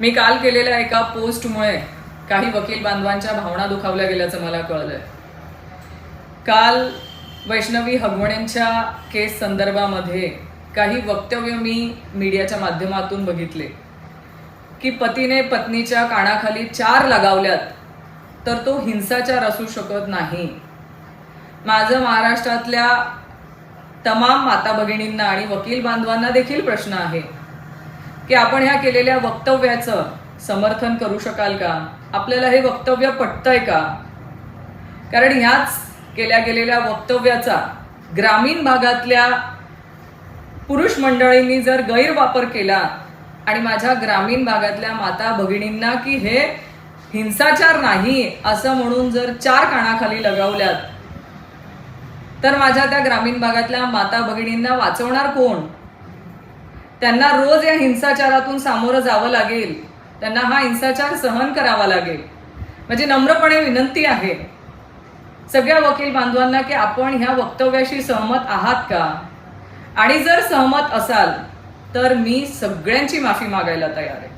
मी काल केलेल्या एका पोस्टमुळे काही वकील बांधवांच्या भावना दुखावल्या गेल्याचं मला कळलंय. काल वैष्णवी हगवणेंच्या केस संदर्भामध्ये काही वक्तव्य मी मीडियाच्या माध्यमातून बघितले की पतीने पत्नीच्या कानाखाली 4 लगावल्यात तर तो हिंसाचार असू शकत नाही. माझं महाराष्ट्रातल्या तमाम माता भगिनींना आणि वकील बांधवांना देखील प्रश्न आहे की आपण ह्या केलेल्या वक्तव्याचं समर्थन करू शकाल का? आपल्याला हे वक्तव्य पटतंय का? कारण ह्याच केल्या गेलेल्या वक्तव्याचा ग्रामीण भागातल्या पुरुष मंडळींनी जर गैरवापर केला आणि माझ्या ग्रामीण भागातल्या माता भगिनींना की हे हिंसाचार नाही असं म्हणून जर 4 कानाखाली लगावल्यात तर माझ्या त्या ग्रामीण भागातल्या माता भगिनींना वाचवणार कोण? त्यांना रोज या हिंसाचारातून सामोरं जावं लागेल, त्यांना हा हिंसाचार सहन करावा लागेल. म्हणजे नम्रपणे विनंती आहे सगळ्या वकील बांधवांना की आपण ह्या वक्तव्याशी सहमत आहात का? आणि जर सहमत असाल तर मी सगळ्यांची माफी मागायला तयार आहे.